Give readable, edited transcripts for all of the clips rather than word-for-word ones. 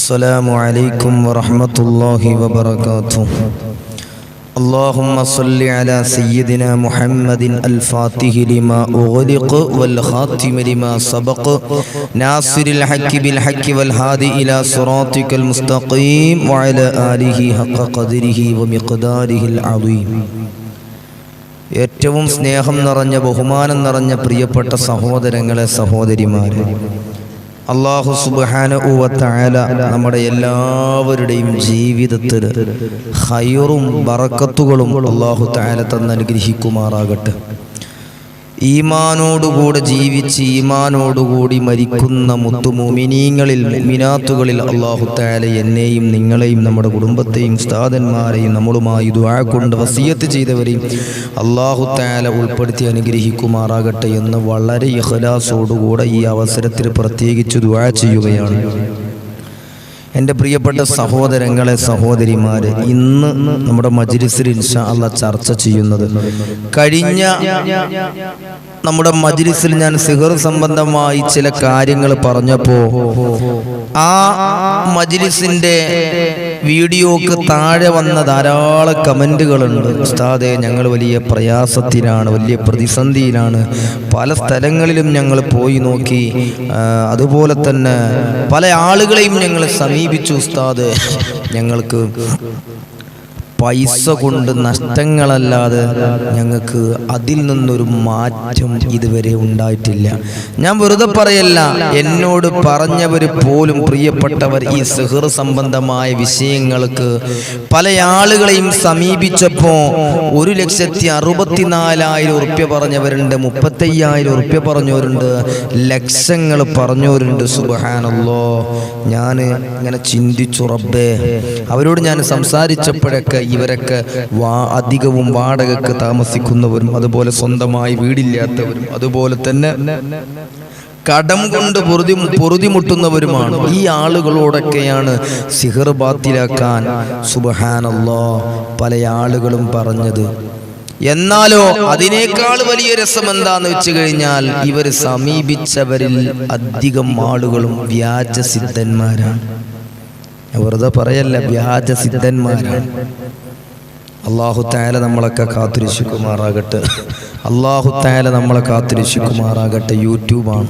السلام عليكم ورحمة الله وبركاته. اللهم صل على سيدنا محمد الفاتح لما أغلق والخاتم لما سبق ناصر الحق بالحق والهادي إلى صراطك المستقيم وعلى آله حق قدره ومقداره العظيم. ഏറ്റവും സ്നേഹം നിറഞ്ഞ ബഹുമാനം നിറഞ്ഞ പ്രിയപ്പെട്ട സഹോദരങ്ങളെ സഹോദരിമാരെ, അല്ലാഹു സുബ്ഹാനഹു വ തആല നമ്മുടെ എല്ലാവരുടെയും ജീവിതത്തിൽ ഖൈറും ബറക്കത്തുകളും അല്ലാഹു തആല തന്നനുഗ്രഹിക്കുമാറാകട്ടെ. ഈമാനോടുകൂടെ ജീവിച്ച് ഈമാനോടുകൂടി മരിക്കുന്ന മുത്തുമുമിനീങ്ങളിൽ മുഅ്മിനാത്തുകളിൽ അല്ലാഹു തആല എന്നെയും നിങ്ങളെയും നമ്മുടെ കുടുംബത്തെയും ഉസ്താദന്മാരെയും നമ്മളുമായി ദുആ കൊണ്ട് വസിയത്ത് ചെയ്തവരെയും അല്ലാഹു തആല ഉൾപ്പെടുത്തി അനുഗ്രഹിക്കുമാറാകട്ടെ എന്ന് വളരെ ഇഖ്ലാസോടുകൂടെ ഈ അവസരത്തിൽ പ്രത്യേകിച്ച് ദുആ ചെയ്യുകയാണ്. എൻ്റെ പ്രിയപ്പെട്ട സഹോദരങ്ങളെ സഹോദരിമാരെ, ഇന്ന് നമ്മുടെ മജ്‌ലിസിൽ ഇൻഷാ അല്ലാഹ് ചർച്ച ചെയ്യുന്നത്, കഴിഞ്ഞ നമ്മുടെ മജ്‌ലിസിൽ ഞാൻ സിഹർ സംബന്ധമായി ചില കാര്യങ്ങൾ പറഞ്ഞപ്പോൾ ആ മജ്‌ലിസിൻ്റെ വീഡിയോക്ക് താഴെ വന്ന ധാരാളം കമൻറ്റുകളുണ്ട്. ഉസ്താദേ, ഞങ്ങൾ വലിയ പ്രയാസത്തിലാണ്, വലിയ പ്രതിസന്ധിയിലാണ്, പല സ്ഥലങ്ങളിലും ഞങ്ങൾ പോയി നോക്കി, അതുപോലെ തന്നെ പല ആളുകളെയും ഞങ്ങൾ സമീപിച്ചു. ഉസ്താദ്, ഞങ്ങൾക്ക് പൈസ കൊണ്ട് നഷ്ടങ്ങളല്ലാതെ ഞങ്ങൾക്ക് അതിൽ നിന്നൊരു മാറ്റം ഇതുവരെ ഉണ്ടായിട്ടില്ല. ഞാൻ വെറുതെ പറയല്ല, എന്നോട് പറഞ്ഞവർ പോലും, പ്രിയപ്പെട്ടവർ, ഈ സിഹർ സംബന്ധമായ വിഷയങ്ങൾക്ക് പല ആളുകളെയും സമീപിച്ചപ്പോൾ 1,64,000 ഉറുപ്യ പറഞ്ഞവരുണ്ട്, 35,000 ഉറുപ്യ പറഞ്ഞവരുണ്ട്, ലക്ഷങ്ങൾ പറഞ്ഞവരുണ്ട്. സുബ്ഹാനല്ലാഹ്, ഞാൻ ഇങ്ങനെ ചിന്തിച്ചു, റബ്ബേ, അവരോട് ഞാൻ സംസാരിച്ചപ്പോഴൊക്കെ ഇവരൊക്കെ അധികവും വാടകയ്ക്ക് താമസിക്കുന്നവരും, അതുപോലെ സ്വന്തമായി വീടില്ലാത്തവരും, അതുപോലെ തന്നെ കടം കൊണ്ട് പൊറുതിമുട്ടുന്നവരുമാണ്. ഈ ആളുകളോടൊക്കെയാണ് സിഹർ ബാത്തിലാക്കാൻ സുബ്ഹാനല്ലാഹ് പല ആളുകളും പറഞ്ഞത്. എന്നാലോ അതിനേക്കാൾ വലിയ രസം എന്താന്ന് വെച്ച് കഴിഞ്ഞാൽ, ഇവർ സമീപിച്ചവരിൽ അധികം ആളുകളും വ്യാജ സിദ്ധന്മാരാണ്. വെറുതെ പറയല്ല, വ്യാജ സിദ്ധന്മാരാണ്. അല്ലാഹു തആല നമ്മളൊക്കെ കാത്തുരക്ഷിക്കുമാറാകട്ടെ. അല്ലാഹു തആല നമ്മളെ കാത്തുരക്ഷിക്കുമാറാകട്ടെ. യൂട്യൂബാണ്.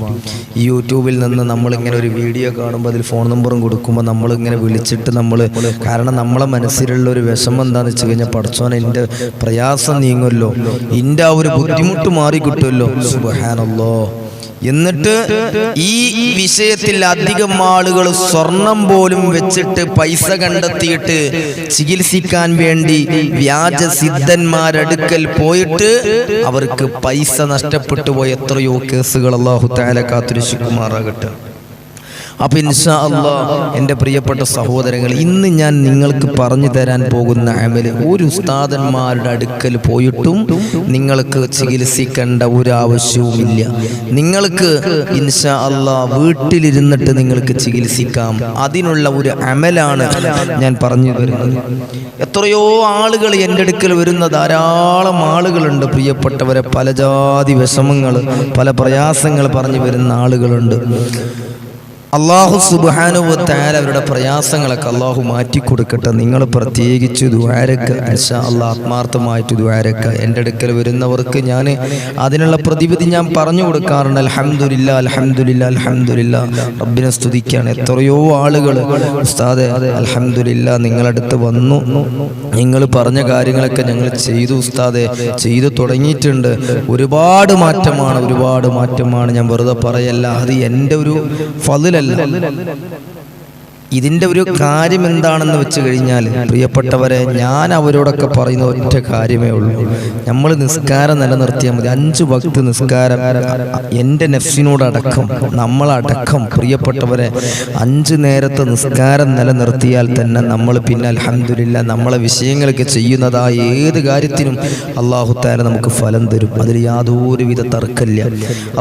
ഈ യൂട്യൂബിൽ നിന്ന് നമ്മളിങ്ങനെ ഒരു വീഡിയോ കാണുമ്പോൾ അതിൽ ഫോൺ നമ്പറും കൊടുക്കുമ്പോൾ നമ്മളിങ്ങനെ വിളിച്ചിട്ട് കാരണം നമ്മളെ മനസ്സിലുള്ള ഒരു വിഷമം എന്താണെന്ന് വെച്ച് കഴിഞ്ഞാൽ, പടച്ചോനെ, എൻ്റെ പ്രയാസം നീങ്ങുമല്ലോ, എൻ്റെ ആ ഒരു ബുദ്ധിമുട്ട് മാറി കിട്ടുമല്ലോ. സുബ്ഹാനല്ലാഹ്. എന്നിട്ട് ഈ വിഷയത്തിൽ അധികം ആളുകൾ സ്വർണം പോലും വെച്ചിട്ട് പൈസ കണ്ടെത്തിയിട്ട് ചികിത്സിക്കാൻ വേണ്ടി വ്യാജ സിദ്ധന്മാരടുക്കൽ പോയിട്ട് അവർക്ക് പൈസ നഷ്ടപ്പെട്ടു പോയ എത്രയോ കേസുകൾ അല്ലാഹു തആല കാത്തുരക്ഷിക്കുമാറാകട്ടെ. അപ്പം ഇൻഷാ അല്ലാഹ് എൻ്റെ പ്രിയപ്പെട്ട സഹോദരങ്ങൾ, ഇന്ന് ഞാൻ നിങ്ങൾക്ക് പറഞ്ഞു തരാൻ പോകുന്ന അമല്, ഒരു ഉസ്താദന്മാരുടെ അടുക്കൽ പോയിട്ടും നിങ്ങൾക്ക് ചികിത്സിക്കേണ്ട ഒരു ആവശ്യവുമില്ല. നിങ്ങൾക്ക് ഇൻഷാ അല്ലാഹ് വീട്ടിലിരുന്നിട്ട് നിങ്ങൾക്ക് ചികിത്സിക്കാം. അതിനുള്ള ഒരു അമലാണ് ഞാൻ പറഞ്ഞു തരുന്നത്. എത്രയോ ആളുകൾ എൻ്റെ അടുക്കൽ വരുന്ന ധാരാളം ആളുകളുണ്ട്, പ്രിയപ്പെട്ടവരെ, പല ജാതി വിഷമങ്ങൾ, പല പ്രയാസങ്ങൾ പറഞ്ഞു വരുന്ന ആളുകളുണ്ട്. അല്ലാഹു സുബ്ഹാനഹു വ തആല അവരുടെ പ്രയാസങ്ങളൊക്കെ അല്ലാഹു മാറ്റിക്കൊടുക്കട്ടെ. നിങ്ങൾ പ്രത്യേകിച്ച് ദുആരക്ക് ഇൻഷാ അല്ലാഹ് ആത്മാർത്ഥമായിട്ട് ദുആരക്ക്. എൻ്റെ അടുക്കൽ വരുന്നവർക്ക് ഞാൻ അതിനുള്ള പ്രതിവിധി ഞാൻ പറഞ്ഞു കൊടുക്കാറുണ്ട്. അൽഹംദുലില്ലാ, അൽഹംദുലില്ലാ, അൽഹംദുലില്ലാ, റബ്ബിനെ സ്തുതിക്കുകയാണ്. എത്രയോ ആളുകൾ, ഉസ്താദേ, അൽഹംദുലില്ലാ, നിങ്ങളടുത്ത് വന്നു, നിങ്ങൾ പറഞ്ഞ കാര്യങ്ങളൊക്കെ ഞങ്ങൾ ചെയ്തു ഉസ്താദേ, ചെയ്തു തുടങ്ങിയിട്ടുണ്ട്, ഒരുപാട് മാറ്റമാണ്, ഒരുപാട് മാറ്റമാണ്. ഞാൻ വെറുതെ പറയല്ല, അത് എൻ്റെ ഒരു ഫളിലല്ല. ഇതിൻ്റെ ഒരു കാര്യം എന്താണെന്ന് വെച്ച് കഴിഞ്ഞാൽ, പ്രിയപ്പെട്ടവരെ, ഞാൻ അവരോടൊക്കെ പറയുന്ന ഒറ്റ കാര്യമേ ഉള്ളൂ. നമ്മൾ നിസ്കാരം നിലനിർത്തിയാൽ മതി. 5 വക്ത് നിസ്കാരം, എൻ്റെ നഫ്സിനോടടക്കം, നമ്മളടക്കം, പ്രിയപ്പെട്ടവരെ, 5 നേരത്തെ നിസ്കാരം നിലനിർത്തിയാൽ തന്നെ നമ്മൾ പിന്നെ അൽഹംദുലില്ലാ നമ്മളെ വിഷയങ്ങളൊക്കെ ചെയ്യുന്നതായ ഏത് കാര്യത്തിനും അല്ലാഹു തആല നമുക്ക് ഫലം തരും. അതിൽ യാതൊരുവിധ തർക്കമില്ല.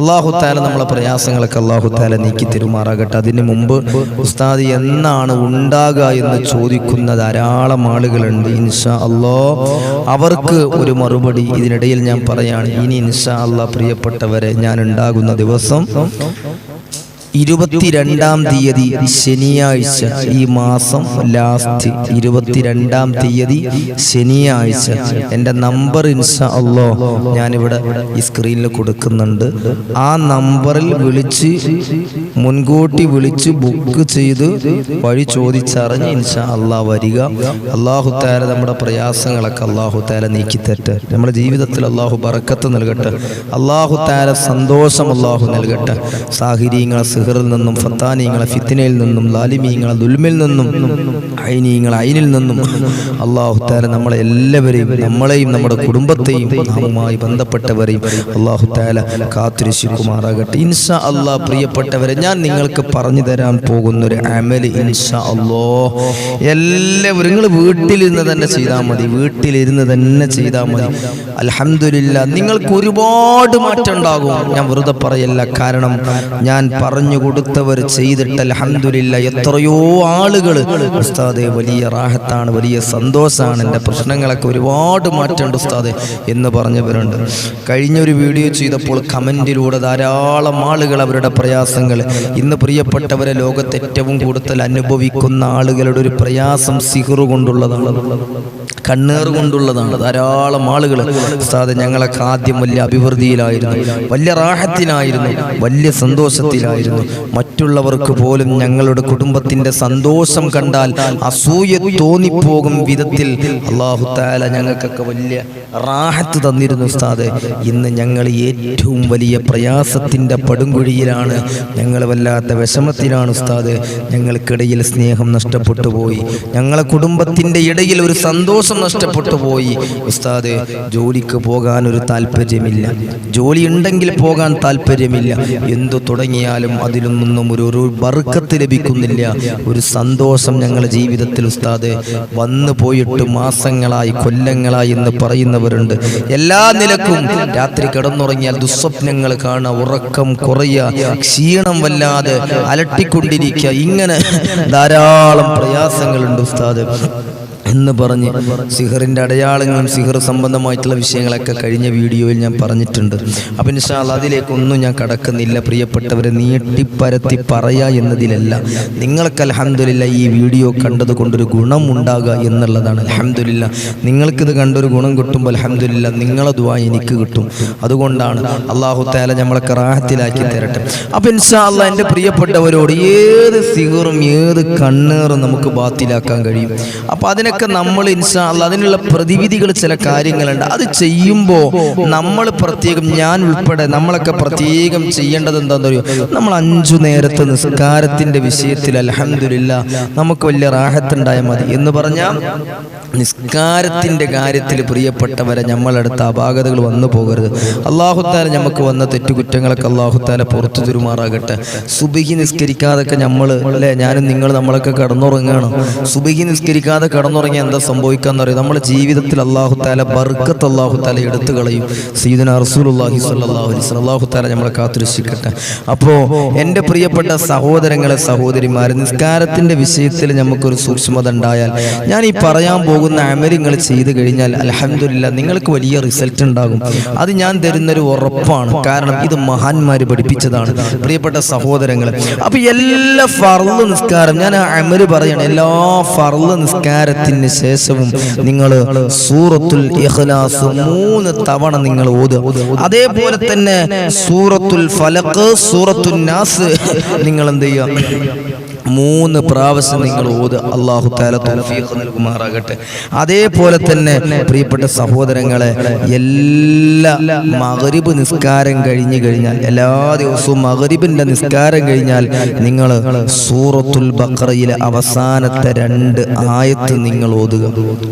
അല്ലാഹു തആല നമ്മളെ പ്രയാസങ്ങളൊക്കെ അല്ലാഹു തആല നീക്കി തരുമാറാകട്ടെ. അതിന് മുമ്പ് ഉസ്താദ് എന്നാണ് ഉണ്ടാകുക എന്ന് ചോദിക്കുന്ന ധാരാളം ആളുകളുണ്ട്. ഇൻഷാ അല്ലാഹ് അവർക്ക് ഒരു മറുപടി ഇതിനിടയിൽ ഞാൻ പറയാണ്. ഇനി ഇൻഷാ അല്ലാഹ് പ്രിയപ്പെട്ടവരെ, ഞാൻ ഉണ്ടാകുന്ന ദിവസം 22-ാം തീയതി ശനിയാഴ്ച, ഈ മാസം ലാസ്റ്റ് 22-ാം തീയതി ശനിയാഴ്ച എൻ്റെ നമ്പർ ഇൻഷാ അല്ലാഹ് ഞാനിവിടെ ഈ സ്ക്രീനിൽ കൊടുക്കുന്നുണ്ട്. ആ നമ്പറിൽ വിളിച്ച് മുൻകൂട്ടി വിളിച്ച് ബുക്ക് ചെയ്ത് വഴി ചോദിച്ചറിഞ്ഞ് ഇൻഷാ അല്ലാഹ് വരിക. അല്ലാഹു തആല നമ്മുടെ പ്രയാസങ്ങളൊക്കെ അല്ലാഹു തആല നീക്കി തരട്ടെ. നമ്മുടെ ജീവിതത്തിൽ അല്ലാഹു ബറക്കത്ത് നൽകട്ടെ. അല്ലാഹു തആല സന്തോഷം അല്ലാഹു നൽകട്ടെ. സാഹിരീങ്ങളെ സിഹറിൽ നിന്നും, ഫത്താനീങ്ങളെ ഫിത്നയിൽ നിന്നും, ലാലിമീങ്ങളെ ദുൽമിൽ നിന്നും, ഐനീങ്ങളെ ഐനിൽ നിന്നും അല്ലാഹു തആല നമ്മളെ എല്ലാവരെയും, നമ്മളെയും നമ്മുടെ കുടുംബത്തെയും നാമുമായി ബന്ധപ്പെട്ടവരെയും അല്ലാഹു തആല കാത്തുരക്ഷിക്കുമാറാകട്ടെ. ഇൻഷാ അല്ലാഹ് പ്രിയപ്പെട്ടവരെ, ഞാൻ നിങ്ങൾക്ക് പറഞ്ഞു തരാൻ പോകുന്നൊരു അമൽ ഇൻഷാ അല്ലാഹ് എല്ലാവരും നിങ്ങൾ വീട്ടിലിരുന്ന് തന്നെ ചെയ്താൽ മതി. വീട്ടിലിരുന്ന് തന്നെ ചെയ്താൽ മതി. അൽഹംദുലില്ലാ, നിങ്ങൾക്ക് ഒരുപാട് മാറ്റം ഉണ്ടാകും. ഞാൻ വെറുതെ പറയല്ല, കാരണം ഞാൻ പറഞ്ഞു കൊടുത്തവർ ചെയ്തിട്ട് അൽഹംദുലില്ലാ എത്രയോ ആളുകൾ ഉസ്താദേ വലിയ റാഹത്താണ്, വലിയ സന്തോഷമാണ്, എൻ്റെ പ്രശ്നങ്ങളൊക്കെ ഒരുപാട് മാറ്റമുണ്ട് ഉസ്താദേ എന്ന് പറഞ്ഞവരുണ്ട്. കഴിഞ്ഞൊരു വീഡിയോ ചെയ്തപ്പോൾ കമൻറ്റിലൂടെ ധാരാളം ആളുകൾ അവരുടെ പ്രയാസങ്ങൾ, ഇന്ന് പ്രിയപ്പെട്ടവരെ ലോകത്ത് ഏറ്റവും കൂടുതൽ അനുഭവിക്കുന്ന ആളുകളുടെ ഒരു പ്രയാസം സിഹ്റ് കൊണ്ടുള്ളതാണ്, കണ്ണേറ് കൊണ്ടുള്ളതാണ്. ധാരാളം ആളുകൾ ഉസ്താദേ ഞങ്ങളൊക്കെ ആദ്യം വലിയ അഭിവൃദ്ധിയിലായിരുന്നു, വലിയ റാഹത്തിലായിരുന്നു, വലിയ സന്തോഷത്തിലായിരുന്നു. മറ്റുള്ളവർക്ക് പോലും ഞങ്ങളുടെ കുടുംബത്തിൻ്റെ സന്തോഷം കണ്ടാൽ അസൂയ തോന്നിപ്പോകും വിധത്തിൽ അല്ലാഹു തആല ഞങ്ങൾക്കൊക്കെ വലിയ റാഹത്ത് തന്നിരുന്നു ഉസ്താദേ. ഇന്ന് ഞങ്ങൾ ഏറ്റവും വലിയ പ്രയാസത്തിൻ്റെ പടുംകുഴിയിലാണ്, ഞങ്ങൾ വല്ലാത്ത വിഷമത്തിലാണ് ഉസ്താദേ. ഞങ്ങൾക്കിടയിൽ സ്നേഹം നഷ്ടപ്പെട്ടു പോയി, ഞങ്ങളെ കുടുംബത്തിൻ്റെ ഇടയിൽ ഒരു സന്തോഷം നഷ്ടപ്പെട്ടു പോയി ഉസ്താദേ. ജോലിക്ക് പോകാൻ ഒരു താല്പര്യമില്ല, ജോലി ഉണ്ടെങ്കിൽ പോകാൻ താല്പര്യമില്ല, എന്തു തുടങ്ങിയാലും അതിലൊന്നും ഒരു ബർക്കത്ത് ലഭിക്കുന്നില്ല, ഒരു സന്തോഷം ഞങ്ങളുടെ ജീവിതത്തിൽ ഉസ്താദേ വന്നു പോയിട്ട് മാസങ്ങളായി, കൊല്ലങ്ങളായി എന്ന് പറയുന്നവരുണ്ട്. എല്ലാ നിലക്കും രാത്രി കിടന്നുറങ്ങിയാൽ ദുസ്വപ്നങ്ങൾ കാണുക, ഉറക്കം കുറയുക, ക്ഷീണം വല്ലാതെ അലട്ടിക്കൊണ്ടിരിക്കുക, ഇങ്ങനെ ധാരാളം പ്രയാസങ്ങളുണ്ട് ഉസ്താദ് എന്ന് പറഞ്ഞ് സിഹറിൻ്റെ അടയാളങ്ങളും സിഹർ സംബന്ധമായിട്ടുള്ള വിഷയങ്ങളൊക്കെ കഴിഞ്ഞ വീഡിയോയിൽ ഞാൻ പറഞ്ഞിട്ടുണ്ട്. അപ്പം ഇൻഷാ അല്ലാഹ് അതിലേക്കൊന്നും ഞാൻ കടക്കുന്നില്ല. പ്രിയപ്പെട്ടവരെ, നീട്ടിപ്പരത്തി പറയുക എന്നതിലല്ല, നിങ്ങൾക്ക് അൽഹംദുലില്ലാ ഈ വീഡിയോ കണ്ടത് കൊണ്ടൊരു ഗുണം ഉണ്ടാകുക എന്നുള്ളതാണ്. അൽഹംദുലില്ലാ നിങ്ങൾക്കിത് കണ്ടൊരു ഗുണം കിട്ടുമ്പോൾ അൽഹംദുലില്ലാ നിങ്ങളെ ദുആ എനിക്ക് കിട്ടും. അതുകൊണ്ടാണ് അല്ലാഹു തആല നമ്മളൊക്കെ റാഹത്തിലാക്കി തരട്ടെ. അപ്പം ഇൻഷാ അല്ലാഹ് എൻ്റെ പ്രിയപ്പെട്ടവരോട്, ഏത് സിഹറും ഏത് കണ്ണേറും നമുക്ക് ബാത്തിലാക്കാൻ കഴിയും. അപ്പം അതിനൊക്കെ നമ്മൾ ഇൻഷാ അല്ലാഹ് അതിനുള്ള പ്രതിവിധികൾ, ചില കാര്യങ്ങളുണ്ട്. അത് ചെയ്യുമ്പോൾ നമ്മൾ പ്രത്യേകം, ഞാൻ ഉൾപ്പെടെ നമ്മളൊക്കെ പ്രത്യേകം ചെയ്യേണ്ടത് എന്താണെന്ന് അറിയോ? നമ്മൾ 5 നേരത്തെ നിസ്കാരത്തിൻ്റെ വിഷയത്തിൽ അൽഹംദുലില്ലാ നമുക്ക് വലിയ റാഹത്തുണ്ടായാൽ മതി എന്ന് പറഞ്ഞാൽ, നിസ്കാരത്തിൻ്റെ കാര്യത്തിൽ പ്രിയപ്പെട്ടവരെ നമ്മളടുത്ത് അപാകതകൾ വന്നു പോകരുത്. അല്ലാഹു തആല നമുക്ക് വന്ന തെറ്റുകുറ്റങ്ങളൊക്കെ അല്ലാഹു തആല പുറത്തു തരുമാറാകട്ടെ. സുബഹി നിസ്കരിക്കാതൊക്കെ നമ്മൾ അല്ലേ, ഞാനും നിങ്ങൾ നമ്മളൊക്കെ കടന്നുറങ്ങുകയാണ്. സുബഹി നിസ്കരിക്കാതെ കടന്നുറങ്ങിയാൽ എന്താ സംഭവിക്കാന്ന് അറിയാം? നമ്മുടെ ജീവിതത്തിൽ അല്ലാഹു തആല ബർക്കത്ത് അല്ലാഹു തആല എടുത്തു കളയും. സയ്യിദുനാ റസൂലുള്ളാഹി സ്വല്ലല്ലാഹു അലൈഹി വസല്ലം അല്ലാഹു തആല നമ്മളെ കാത്തുരക്ഷിക്കട്ടെ. അപ്പോൾ എൻ്റെ പ്രിയപ്പെട്ട സഹോദരങ്ങളെ, സഹോദരിമാരെ, നിസ്കാരത്തിൻ്റെ വിഷയത്തിൽ നമുക്കൊരു സൂക്ഷ്മത ഉണ്ടായാൽ, ഞാൻ ഈ പറയാൻ പോകുന്ന അമലുകൾ ചെയ്തു കഴിഞ്ഞാൽ അൽഹംദുലില്ലാ നിങ്ങൾക്ക് വലിയ റിസൾട്ട് ഉണ്ടാകും. അത് ഞാൻ തരുന്നൊരു ഉറപ്പാണ്. കാരണം ഇത് മഹാന്മാർ പഠിപ്പിച്ചതാണ് പ്രിയപ്പെട്ട സഹോദരങ്ങൾ. അപ്പൊ എല്ലാ ഫർള് നിസ്കാരം, ഞാൻ അമല് പറയണം, എല്ലാ ഫർള് നിസ്കാരത്തിന് ശേഷവും നിങ്ങൾ സൂറത്തുൽ ഇഖ്ലാസ് 3 തവണ നിങ്ങൾ ഓതുക. അതേപോലെ തന്നെ സൂറത്തുൽ ഫലഖ്, സൂറത്തുൽ നാസ് നിങ്ങൾ എന്ത് ചെയ്യുക? 3 പ്രാവശ്യം നിങ്ങൾ ഓതുക. അല്ലാഹു തആല തൗഫീഖ് നൽകുമാറാകട്ടെ. അതേപോലെ തന്നെ പ്രിയപ്പെട്ട സഹോദരങ്ങളെ, എല്ലാ മഗ്രിബ് നിസ്കാരം കഴിഞ്ഞു കഴിഞ്ഞാൽ, എല്ലാ ദിവസവും മഗ്രിബിന്റെ നിസ്കാരം കഴിഞ്ഞാൽ നിങ്ങൾ സൂറത്തുൽ ബഖറയിലെ അവസാനത്തെ 2 ആയത്ത് നിങ്ങൾ ഓതുക.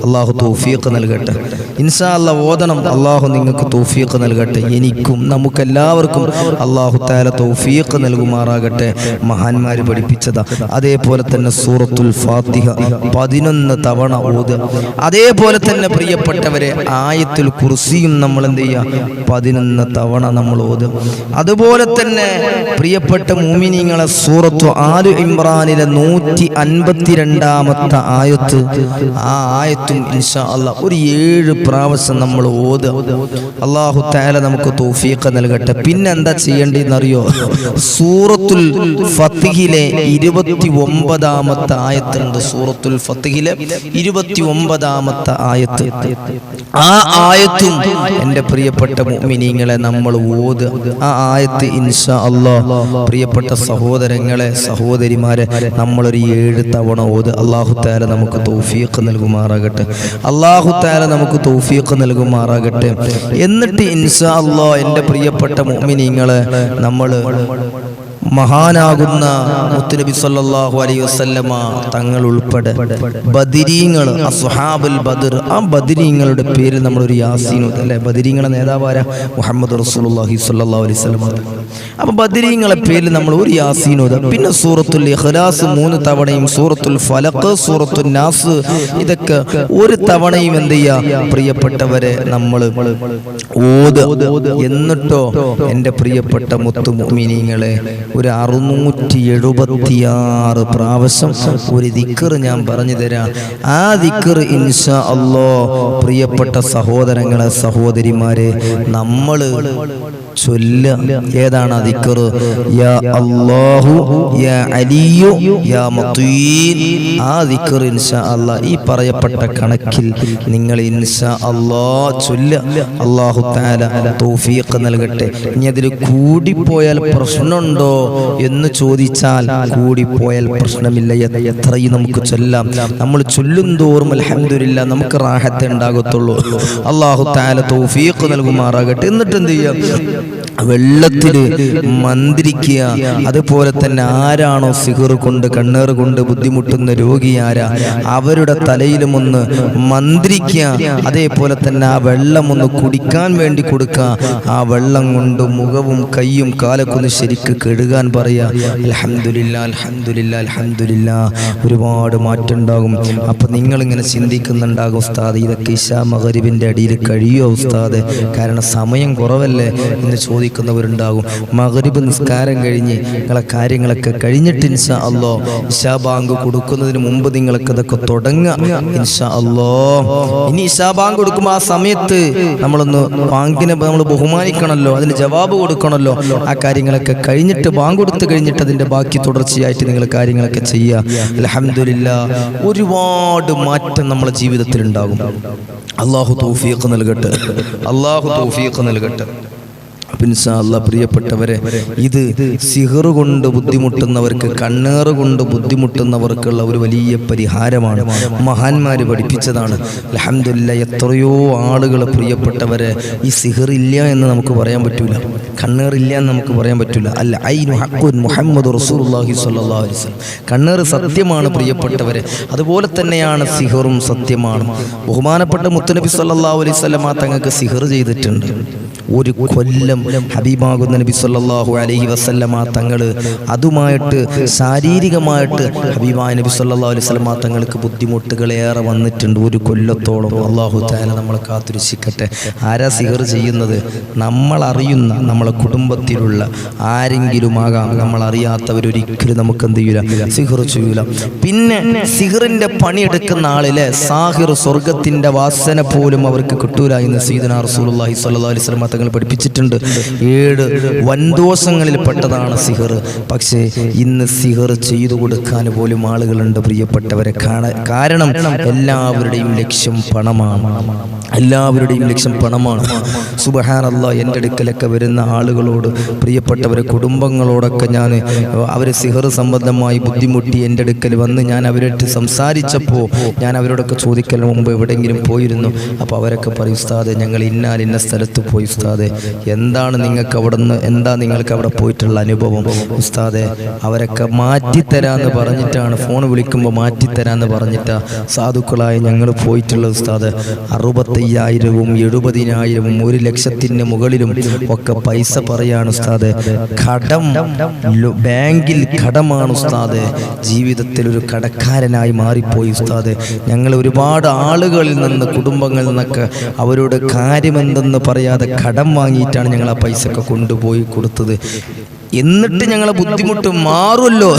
അല്ലാഹു തൗഫീഖ് നൽകട്ടെ. ഇൻഷാ അല്ലാഹ് ഓതണം. അല്ലാഹു നിങ്ങൾക്ക് തൗഫീഖ് നൽകട്ടെ. എനിക്കും നമുക്കെല്ലാവർക്കും അല്ലാഹു തആല തൗഫീഖ് നൽകുമാറാകട്ടെ. മഹാന്മാർ പഠിപ്പിച്ചതാ. അതേപോലെ തന്നെ സൂറത്തുൽ ഫാത്തിഹ 11 തവണ ഓതുക. അതേപോലെ തന്നെ പ്രിയപ്പെട്ടവരെ ആയത്തുൽ കുർസിയും നമ്മൾ എന്ത് ചെയ്യുക, 11 തവണ നമ്മൾ ഓതുക. അതുപോലെ തന്നെ പ്രിയപ്പെട്ട മുഅ്മിനീങ്ങളെ സൂറത്തു ആലു ഇമ്രാനിലെ 152-ാമത്തെ ആയത്ത്, ആ ആയത്തും ഇൻഷാ അല്ലാഹ് ഒരു 7 പ്രാവശ്യം നമ്മൾ ഓതുക. അല്ലാഹു തആല നമുക്ക് തൗഫീഖ് നൽകട്ടെ. പിന്നെ എന്താ ചെയ്യേണ്ടതെന്നറിയോ? സൂറത്തുൽ ഫത്ഹിലെ 29-ാമത്തെ ആയത്തുണ്ട്. സൂറത്തുൽ ഫത്ഹിലെ 29-ാമത്തെ ആയത്ത്, ആ ആയത്തും എൻ്റെ പ്രിയപ്പെട്ട മുഅ്മിനീങ്ങളെ നമ്മൾ ഓതുക. ആ ആയത്ത് ഇൻഷാ അല്ലാഹ് പ്രിയപ്പെട്ട സഹോദരങ്ങളെ സഹോദരിമാരെ നമ്മളൊരു 7 തവണ ഓതുക. അല്ലാഹു തആല നമുക്ക് തൗഫീഖ് നൽകുമാറാകട്ടെ. അല്ലാഹു തആല നമുക്ക് തൗഫീഖ് നൽകുമാറാകട്ടെ. എന്നിട്ട് ഇൻഷാ അല്ലാഹ് എൻ്റെ പ്രിയപ്പെട്ട മുഅ്മിനീങ്ങളെ നമ്മൾ മഹാനാകുന്ന മുത്തുനബി സല്ലല്ലാഹു അലൈഹി വസല്ലമ തങ്ങൾ ഉൾപ്പെടെ ബദരീങ്ങൾ, അസ്ഹാബുൽ ബദർ, ആ ബദരീങ്ങളുടെ പേര് നമ്മളൊരു യാസീൻ ഓതുക അല്ലേ? ബദരീങ്ങളുടെ നേതാവാരാ? മുഹമ്മദ് റസൂലുള്ളാഹി സ്വല്ലല്ലാഹു അലൈഹി വസല്ലമ. അപ്പോൾ ബദരീങ്ങളെ പേരിൽ നമ്മൾ ഒരു യാസീൻ ഓതുക. പിന്നെ സൂറത്തുൽ ഇഖ്ലാസ് 3 തവണയും സൂറത്തുൽ ഫലഖ്, സൂറത്തുൽ നാസ് ഇതൊക്കെ ഒരു തവണയും എന്ത് ചെയ്യുക പ്രിയപ്പെട്ടവരെ നമ്മൾ ഓതുക. എന്നിട്ടോ എൻ്റെ പ്രിയപ്പെട്ട മുത്തു മുഅ്മിനീങ്ങളെ ഒരു 676 പ്രാവശ്യം ഒരു ദിക്ർ ഞാൻ പറഞ്ഞു തരാം. ആ ദിക്ർ ഇൻഷാ അല്ലാഹ് പ്രിയപ്പെട്ട സഹോദരങ്ങളെ സഹോദരിമാരെ നമ്മൾ ചൊല്ല. ഏതാണ് ആ ദിക്ർ? യാ അല്ലാഹു യാ അലിയു യാ മതീൻ. ആ ദിക്ർ ഇൻഷാ അല്ലാഹ് ഈ പറയപ്പെട്ട കണക്കിൽ നിങ്ങൾ ഇൻഷാ അല്ലാഹ് ചൊല്ല. അല്ലാഹു തആല തൗഫീഖ് നൽകട്ടെ. ഇനി അതിൽ കൂടിപ്പോയാൽ പ്രശ്നമുണ്ടോ എന്ന് ചോദിച്ചാൽ കൂടിപ്പോയാൽ പ്രശ്നമില്ല, എത്രയും നമുക്ക് ചൊല്ലാം. നമ്മൾ ചൊല്ലും തോറും അൽഹംദുലില്ലാ നമുക്ക് റാഹത്ത് ഉണ്ടാകത്തുള്ളൂ. അല്ലാഹു തആല തൗഫീഖ് നൽകുമാറാകട്ടെ. എന്നിട്ട് എന്ത് ചെയ്യാം? വെള്ളത്തില് മന്ത്രിക്കുക. അതുപോലെ തന്നെ ആരാണോ സിഹർ കൊണ്ട് കണ്ണേറ് കൊണ്ട് ബുദ്ധിമുട്ടുന്ന രോഗി ആരാ, അവരുടെ തലയിലും ഒന്ന് മന്ത്രിക്കുക. അതേപോലെ തന്നെ ആ വെള്ളം ഒന്ന് കുടിക്കാൻ വേണ്ടി കൊടുക്കുക. ആ വെള്ളം കൊണ്ട് മുഖവും കൈയും കാലൊക്കെ ഒന്ന് ശരിക്ക് കഴുകാൻ പറയാ. അൽഹംദുലില്ലാ അൽഹംദുലില്ലാ അൽഹംദുലില്ലാ. ഒരുപാട് മാറ്റം ഉണ്ടാകും. അപ്പൊ നിങ്ങളിങ്ങനെ ചിന്തിക്കുന്നുണ്ടാകും, ഉസ്താദ് ഇതൊക്കെ ഇശാ മഗ്രിബിന്റെ അടിയിൽ കഴിയോ ഉസ്താദ്, കാരണം സമയം കുറവല്ലേ എന്ന് ചോദിക്കുന്നവരുണ്ടാകും. മഗ്രിബ് നിസ്കാരം കഴിഞ്ഞ് നിങ്ങളെ കാര്യങ്ങളൊക്കെ കഴിഞ്ഞിട്ട് ഇൻഷാ അല്ലാഹ് ഇശാ ബാങ്ക് കൊടുക്കുന്നതിന് മുമ്പ് നിങ്ങൾക്ക് ഇതൊക്കെ തുടങ്ങുക ഇൻഷാ അല്ലാഹ്. ഇനി ഇശാ ബാങ്ക് കൊടുക്കുമ്പോൾ ആ സമയത്ത് നമ്മളൊന്ന് ബാങ്കിനെ നമ്മൾ ബഹുമാനിക്കണമല്ലോ, അതിന് ജവാബ് കൊടുക്കണമല്ലോ. ആ കാര്യങ്ങളൊക്കെ കഴിഞ്ഞിട്ട് ബാങ്ക് കൊടുത്തു കഴിഞ്ഞിട്ട് അതിൻ്റെ ബാക്കി തുടർച്ചയായിട്ട് നിങ്ങൾ കാര്യങ്ങളൊക്കെ ചെയ്യുക. അൽഹംദുലില്ലാ ഒരുപാട് മാറ്റം നമ്മുടെ ജീവിതത്തിൽ ഉണ്ടാകും. അല്ലാഹു തൗഫീഖ് നൽകട്ടെ. അല്ലാഹു തൗഫീഖ് നൽകട്ടെ. ഇൻഷാ അല്ലാഹ് പ്രിയപ്പെട്ടവരെ, ഇത് സിഹർ കൊണ്ട് ബുദ്ധിമുട്ടുന്നവർക്ക്, കണ്ണേറ് കൊണ്ട് ബുദ്ധിമുട്ടുന്നവർക്കുള്ള ഒരു വലിയ പരിഹാരമാണ്. മഹാന്മാർ പഠിപ്പിച്ചതാണ്. അൽഹംദുലില്ലാ എത്രയോ ആളുകൾ പ്രിയപ്പെട്ടവരെ ഈ സിഹർ ഇല്ല എന്ന് നമുക്ക് പറയാൻ പറ്റൂല, കണ്ണേറില്ല എന്ന് നമുക്ക് പറയാൻ പറ്റൂല. അൽ ഐനു ഹഖ്ഖുൻ മുഹമ്മദ് റസൂലുള്ളാഹി സ്വല്ലല്ലാഹു അലൈഹി വസല്ലം. കണ്ണേറ് സത്യമാണ് പ്രിയപ്പെട്ടവരെ, അതുപോലെ തന്നെയാണ് സിഹറും സത്യമാണ്. ബഹുമാനപ്പെട്ട മുത്തുനബി സ്വല്ലല്ലാഹു അലൈഹി വസല്ലം തങ്ങൾക്ക് സിഹർ ചെയ്തിട്ടുണ്ട്. ഒരു കൊല്ലം ഹബീബാകുന്ന നബി സല്ലല്ലാഹു അലൈഹി വസല്ലമ തങ്ങൾ അതുമായിട്ട് ശാരീരികമായിട്ട് ഹബീബായ നബി സല്ലല്ലാഹു അലൈഹി വസല്ലമ തങ്ങൾക്ക് ബുദ്ധിമുട്ടുകളേറെ വന്നിട്ടുണ്ട്. ഒരു കൊല്ലത്തോളം. അല്ലാഹു തആല നമ്മളെ കാത്തുരക്ഷിക്കട്ടെ. ആരാ സിഹർ ചെയ്യുന്നത്? നമ്മൾ അറിയുന്ന നമ്മളെ കുടുംബത്തിലുള്ള ആരെങ്കിലും ആകാം. നമ്മൾ അറിയാത്തവരൊരിക്കലും നമുക്ക് എന്ത് ചെയ്യൂല, സിഹർ ചെയ്യൂല. പിന്നെ സിഹറിന്റെ പണിയെടുക്കുന്ന ആളിലെ സാഹിർ സ്വർഗത്തിന്റെ വാസന പോലും അവർക്ക് കിട്ടൂല എന്ന് സയ്യിദുനാ റസൂലുള്ളാഹി സ്വല്ലല്ലാഹു അലൈഹി വസല്ലം തങ്ങൾ പഠിപ്പിച്ചിട്ടുണ്ട്. 7 വൻദോഷങ്ങളിൽ പെട്ടതാണ് സിഹർ. പക്ഷേ ഇന്ന് സിഹർ ചെയ്തു കൊടുക്കാൻ പോലും ആളുകളുണ്ട് പ്രിയപ്പെട്ടവരെ. കാരണം എല്ലാവരുടെയും ലക്ഷ്യം പണമാണ്. എല്ലാവരുടെയും ലക്ഷ്യം പണമാണ്. സുബ്ഹാനല്ലാഹ്, എൻ്റെ അടുക്കലൊക്കെ വരുന്ന ആളുകളോട്, പ്രിയപ്പെട്ടവരെ കുടുംബങ്ങളോടൊക്കെ ഞാൻ അവർ സിഹർ സംബന്ധമായി ബുദ്ധിമുട്ടി എൻ്റെ അടുക്കൽ വന്ന് ഞാൻ അവരായിട്ട് സംസാരിച്ചപ്പോൾ ഞാൻ അവരോടൊക്കെ ചോദിക്കൽ മുമ്പ് എവിടെയെങ്കിലും പോയിരുന്നു. അപ്പോൾ അവരൊക്കെ പറയും, ഉസ്താദെ ഞങ്ങൾ ഇന്ന സ്ഥലത്ത് പോയി ഉസ്താദെ, എന്താ എന്താണ് നിങ്ങൾക്ക് അവിടെ പോയിട്ടുള്ള അനുഭവം? ഉസ്താദെ, അവരൊക്കെ മാറ്റിത്തരാന്ന് പറഞ്ഞിട്ടാണ്, ഫോൺ വിളിക്കുമ്പോൾ മാറ്റിത്തരാന്ന് പറഞ്ഞിട്ടാ സാധുക്കളായി ഞങ്ങൾ പോയിട്ടുള്ള ഉസ്താദ്. 65,000-ഉം 70,000-ഉം 1,00,000-ന് മുകളിലും ഒക്കെ പൈസ പറയാണ് ഉസ്താദ്. കടം, ബാങ്കിൽ കടമാണ് ഉസ്താദ്. ജീവിതത്തിൽ ഒരു കടക്കാരനായി മാറിപ്പോയി ഉസ്താദ്. ഞങ്ങൾ ഒരുപാട് ആളുകളിൽ നിന്ന്, കുടുംബങ്ങളിൽ നിന്നൊക്കെ അവരോട് കാര്യമെന്തെന്ന് പറയാതെ കടം വാങ്ങിയിട്ടാണ് ഞങ്ങൾ ആ പൈസ കൊണ്ടുപോയി കൊടുത്തത്. എന്നിട്ട് ഞങ്ങളെ ബുദ്ധിമുട്ട് മാറുമല്ലോ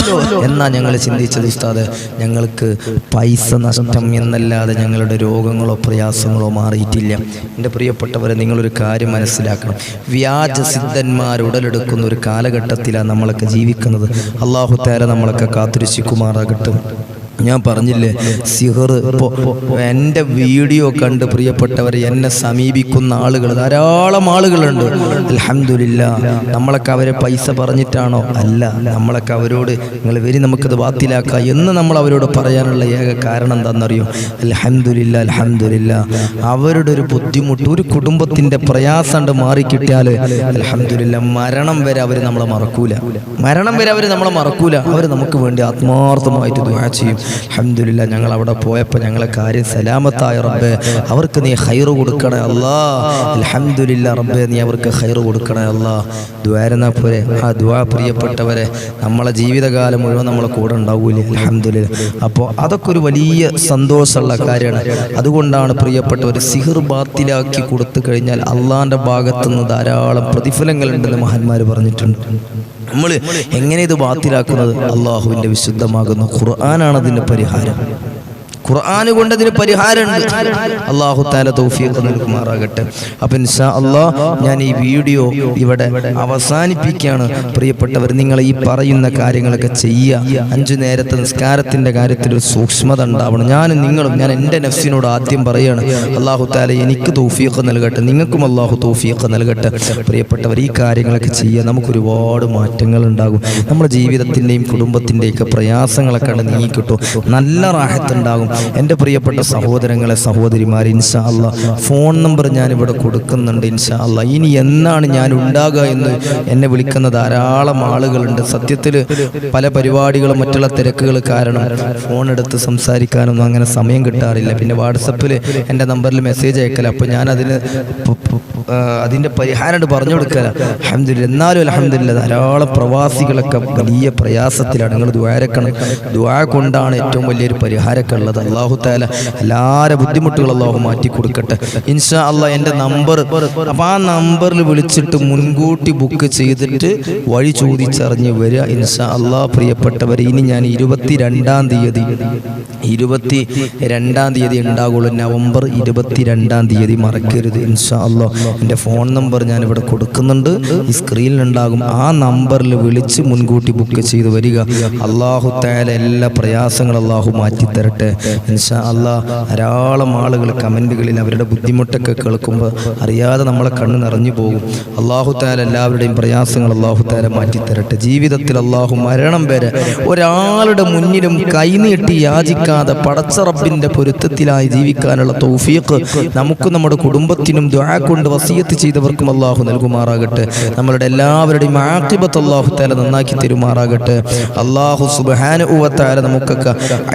എന്നാ ഞങ്ങൾ ചിന്തിച്ചത് ഉസ്താദ്. ഞങ്ങൾക്ക് പൈസ നഷ്ടം എന്നല്ലാതെ ഞങ്ങളുടെ രോഗങ്ങളോ പ്രയാസങ്ങളോ മാറിയിട്ടില്ല. എൻ്റെ പ്രിയപ്പെട്ടവരെ, നിങ്ങളൊരു കാര്യം മനസ്സിലാക്കണം. വ്യാജ സിദ്ധന്മാർ ഉടലെടുക്കുന്ന ഒരു കാലഘട്ടത്തിലാണ് നമ്മളൊക്കെ ജീവിക്കുന്നത്. അല്ലാഹു തആല നമ്മളൊക്കെ കാത്തുരക്ഷിക്കുമാറാകട്ടെ. ഞാൻ പറഞ്ഞില്ലേ, സിഹർ. ഇപ്പോൾ എൻ്റെ വീഡിയോ കണ്ട് പ്രിയപ്പെട്ടവർ എന്നെ സമീപിക്കുന്ന ആളുകൾ, ധാരാളം ആളുകളുണ്ട്. അൽഹംദുലില്ലാഹ്. നമ്മളൊക്കെ അവരെ പൈസ പറഞ്ഞിട്ടാണോ? അല്ല. നമ്മളൊക്കെ അവരോട് നിങ്ങൾ വരി നമുക്കത് ബാത്തിലാക്കാം എന്ന് നമ്മൾ അവരോട് പറയാനുള്ള ഏക കാരണം എന്താണെന്നറിയോ? അൽഹംദുലില്ലാഹ്, അൽഹംദുലില്ലാഹ്. അവരുടെ ഒരു ബുദ്ധിമുട്ട്, ഒരു കുടുംബത്തിൻ്റെ പ്രയാസം കണ്ട് മാറിക്കിട്ടിയാൽ അൽഹംദുലില്ലാഹ്, മരണം വരെ അവർ നമ്മളെ മറക്കൂല. അവർ നമുക്ക് വേണ്ടി ആത്മാർത്ഥമായിട്ട് ദുആ ചെയ്യും. അൽഹംദുലില്ലാഹ്, ഞങ്ങൾ അവിടെ പോയപ്പോൾ ഞങ്ങളെ കാര്യം സലാമത്തായ റബ്ബേ, അവർക്ക് നീ ഖൈറ് കൊടുക്കണേ അല്ലാ. അൽഹംദുലില്ലാഹ് റബ്ബേ, നീ അവർക്ക് ഖൈറ് കൊടുക്കണേ അല്ലാ. ദുആ പോരെ. ആ ദുആ പ്രിയപ്പെട്ടവരെ നമ്മളെ ജീവിതകാലം മുഴുവൻ നമ്മളെ കൂടെ ഉണ്ടാവൂലേ? അൽഹംദുലില്ലാഹ്. അപ്പോൾ അതൊക്കെ ഒരു വലിയ സന്തോഷമുള്ള കാര്യമാണ്. അതുകൊണ്ടാണ് പ്രിയപ്പെട്ടവർ, സിഹർ ബാത്തിലാക്കി കൊടുത്തു കഴിഞ്ഞാൽ അള്ളാന്റെ ഭാഗത്തുനിന്ന് ധാരാളം പ്രതിഫലങ്ങളുണ്ടെന്ന് മഹാന്മാർ പറഞ്ഞിട്ടുണ്ട്. നമ്മൾ എങ്ങനെ ഇത് ബാത്തിലാക്കുന്നത്? അള്ളാഹുവിൻ്റെ വിശുദ്ധമാകുന്ന ഖുർആനാണ് അതിൻ്റെ പരിഹാരം. ഖുർആൻ കൊണ്ട് അതിന് പരിഹാരമുണ്ട്. അല്ലാഹു തആല തൗഫീഖ് നൽകുമാറാകട്ടെ. അപ്പോൾ ഇൻഷാ അല്ലാഹ് ഞാൻ ഈ വീഡിയോ ഇവിടെ അവസാനിപ്പിക്കുകയാണ്. പ്രിയപ്പെട്ടവർ, നിങ്ങൾ ഈ പറയുന്ന കാര്യങ്ങളൊക്കെ ചെയ്യുക. 5 നേരത്തെ നിസ്കാരത്തിൻ്റെ കാര്യത്തിൽ ഒരു സൂക്ഷ്മത ഉണ്ടാവണം. ഞാൻ എൻ്റെ നഫ്സിനോട് ആദ്യം പറയുകയാണ്, അല്ലാഹു തആല എനിക്ക് തൗഫീഖ് നൽകട്ടെ, നിങ്ങൾക്കും അല്ലാഹു തൗഫീഖ് നൽകട്ടെ. പ്രിയപ്പെട്ടവർ, ഈ കാര്യങ്ങളൊക്കെ ചെയ്യുക. നമുക്കൊരുപാട് മാറ്റങ്ങൾ ഉണ്ടാകും. നമ്മുടെ ജീവിതത്തിൻ്റെയും കുടുംബത്തിൻ്റെയൊക്കെ പ്രയാസങ്ങളൊക്കെ നീങ്ങിക്കിട്ടും. നല്ല റാഹത്ത് ഉണ്ടാകും. എൻ്റെ പ്രിയപ്പെട്ട സഹോദരങ്ങളെ, സഹോദരിമാർ, ഇൻഷാ അല്ലാഹ് ഫോൺ നമ്പർ ഞാനിവിടെ കൊടുക്കുന്നുണ്ട്. ഇൻഷാ അല്ലാഹ് ഇനി എന്നാണ് ഞാൻ ഉണ്ടാകുക എന്ന് എന്നെ വിളിക്കുന്ന ധാരാളം ആളുകളുണ്ട്. സത്യത്തിൽ പല പരിപാടികളും മറ്റുള്ള തിരക്കുകൾ കാരണം ഫോൺ എടുത്ത് സംസാരിക്കാനൊന്നും അങ്ങനെ സമയം കിട്ടാറില്ല. പിന്നെ വാട്സപ്പിൽ എൻ്റെ നമ്പറിൽ മെസ്സേജ് അയക്കല. അപ്പോൾ ഞാൻ അതിൻ്റെ പരിഹാരം പറഞ്ഞു കൊടുക്കല. അൽഹംദുലില്ലാഹ്. എന്നാലും അൽഹംദുലില്ലാഹ് ധാരാളം പ്രവാസികളൊക്കെ വലിയ പ്രയാസത്തിലാണ്. നിങ്ങൾ ദുആരക്കണം. ദുആ കൊണ്ടാണ് ഏറ്റവും വലിയൊരു പരിഹാരമൊക്കെ ഉള്ളത്. അല്ലാഹു തആല എല്ലാവരുടെ ബുദ്ധിമുട്ടുകൾ അല്ലാഹു മാറ്റി കൊടുക്കട്ടെ. ഇൻഷാ അല്ലാഹ് എൻ്റെ നമ്പർ, അപ്പോൾ ആ നമ്പറിൽ വിളിച്ചിട്ട് മുൻകൂട്ടി ബുക്ക് ചെയ്തിട്ട് വഴി ചോദിച്ചറിഞ്ഞ് വരിക. ഇൻഷാ അല്ലാഹ് പ്രിയപ്പെട്ടവർ, ഇനി ഞാൻ 22-ാം തീയതി ഉണ്ടാകുള്ളൂ. നവംബർ 22-ാം തീയതി മറക്കരുത്. ഇൻഷാ അല്ലാഹ് എൻ്റെ ഫോൺ നമ്പർ ഞാനിവിടെ കൊടുക്കുന്നുണ്ട്, ഈ സ്ക്രീനിലുണ്ടാകും. ആ നമ്പറിൽ വിളിച്ച് മുൻകൂട്ടി ബുക്ക് ചെയ്ത് വരിക. അല്ലാഹു തആല എല്ലാ പ്രയാസങ്ങളും അല്ലാഹു മാറ്റി തരട്ടെ. ഇൻഷാ അല്ലാഹ് ധാരാളം ആളുകൾ കമൻറ്റുകളിൽ അവരുടെ ബുദ്ധിമുട്ടൊക്കെ കേൾക്കുമ്പോൾ അറിയാതെ നമ്മളെ കണ്ണ് നിറഞ്ഞു പോകും. അല്ലാഹു തആല എല്ലാവരുടെയും പ്രയാസങ്ങൾ അല്ലാഹു തആല മാറ്റി തരട്ടെ. ജീവിതത്തിൽ അല്ലാഹു മരണം വരെ ഒരാളുടെ മുന്നിലും കൈനീട്ടി യാചിക്കാതെ പടച്ച റബ്ബിൻ്റെ പൊരുത്തത്തിലായി ജീവിക്കാനുള്ള തൗഫീഖ് നമുക്കും നമ്മുടെ കുടുംബത്തിനും ദുആ കൊണ്ട് വസിയത്ത് ചെയ്തവർക്കും അല്ലാഹു നൽകുമാറാകട്ടെ. നമ്മളുടെ എല്ലാവരുടെയും ആഖിബത്ത് അല്ലാഹു തആല നന്നാക്കി തരുമാറാകട്ടെ. അല്ലാഹു സുബ്ഹാനഹു വ തആല നമുക്കൊക്കെ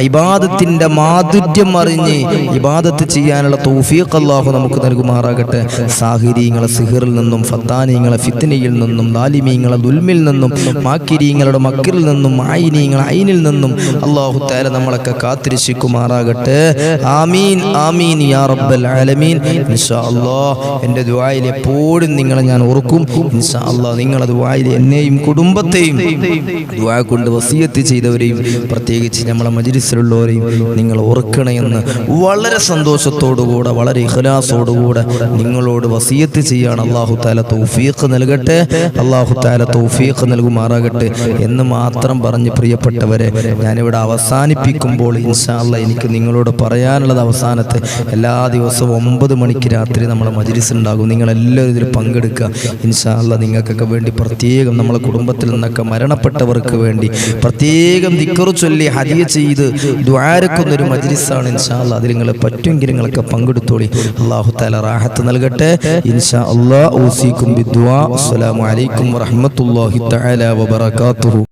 ഇബാദത്തിന്റെ മാധുര്യം അറിഞ്ഞ് ഇബാദത്ത് ചെയ്യാനുള്ള തൗഫീഖ് അല്ലാഹു നമുക്ക് നൽകുമാറാകട്ടെ. സാഹിരീങ്ങളെ സിഹറിൽ നിന്നും, ഫത്താനീങ്ങളെ ഫിത്നയിൽ നിന്നും, ദാലിമീങ്ങളെ ദുൽമിൽ നിന്നും, മാക്കിരീങ്ങളുടെ മക്രിൽ നിന്നും, ആയിനീങ്ങളെ ഐനിൽ നിന്നും അല്ലാഹു തആല നമ്മളൊക്കെ കാത്തിരക്ഷിക്കുമാറാകട്ടെ. ആമീൻ ആമീൻ യാ റബ്ബൽ ആലമീൻ. ഇൻഷാ അല്ലാഹ് എൻ്റെ ദുആയിൽ എപ്പോഴും നിങ്ങളെ ഞാൻ ഓർക്കും. ഇൻഷാ അല്ലാഹ് നിങ്ങളുടെ ദുആയിൽ എന്നെയും കുടുംബത്തെയും ദുആ കൊണ്ട് വസിയത്ത് ചെയ്തവരെയും പ്രത്യേകിച്ച് നമ്മളെ മജ്‌ലിസിലുള്ളവരെയും നിങ്ങൾ ഓർക്കണമെന്ന് വളരെ സന്തോഷത്തോടുകൂടെ, വളരെ ഇഖ്ലാസോടുകൂടെ നിങ്ങളോട് വസിയത്ത് ചെയ്യാണ്. അല്ലാഹു തആല തൗഫീഖ് നൽകട്ടെ. അല്ലാഹു തആല തൗഫീഖ് നൽകുമാറാകട്ടെ എന്ന് മാത്രം പറഞ്ഞ് പ്രിയപ്പെട്ടവരെ, ഞാനിവിടെ അവസാനിപ്പിക്കുമ്പോൾ ഇൻഷാ അല്ലാഹ് എനിക്ക് നിങ്ങളോട് പറയാനുള്ളത്, അവസാനത്തെ എല്ലാ ദിവസവും 9 മണിക്ക് രാത്രി നമ്മളെ മജ്‌ലിസ് ഉണ്ടാകും. നിങ്ങളെല്ലാവരും ഇതിൽ പങ്കെടുക്കുക. ഇൻഷാ അല്ലാഹ് നിങ്ങൾക്കൊക്കെ വേണ്ടി പ്രത്യേകം നമ്മളെ കുടുംബത്തിൽ നിന്നൊക്കെ മരണപ്പെട്ടവർക്ക് വേണ്ടി പ്രത്യേകം ദിക്ർ ചൊല്ലി ഹദിയ ചെയ്ത് ദുആരക്കുന്ന ഒരു മജ്ലിസാണ് ഇൻഷാ അല്ലാഹ്. അതിൽ നിങ്ങൾ പറ്റുമെങ്കിൽ നിങ്ങളൊക്കെ പങ്കെടുത്തോളി. അല്ലാഹു തആല റാഹത്ത് നൽകട്ടെ ഇൻഷാ അല്ലാഹ്. ഊസിക്കും ബിദ്ദുആ. അസ്സലാമു അലൈക്കും വറഹ്മത്തുള്ളാഹി തആല വബറകാതുഹു.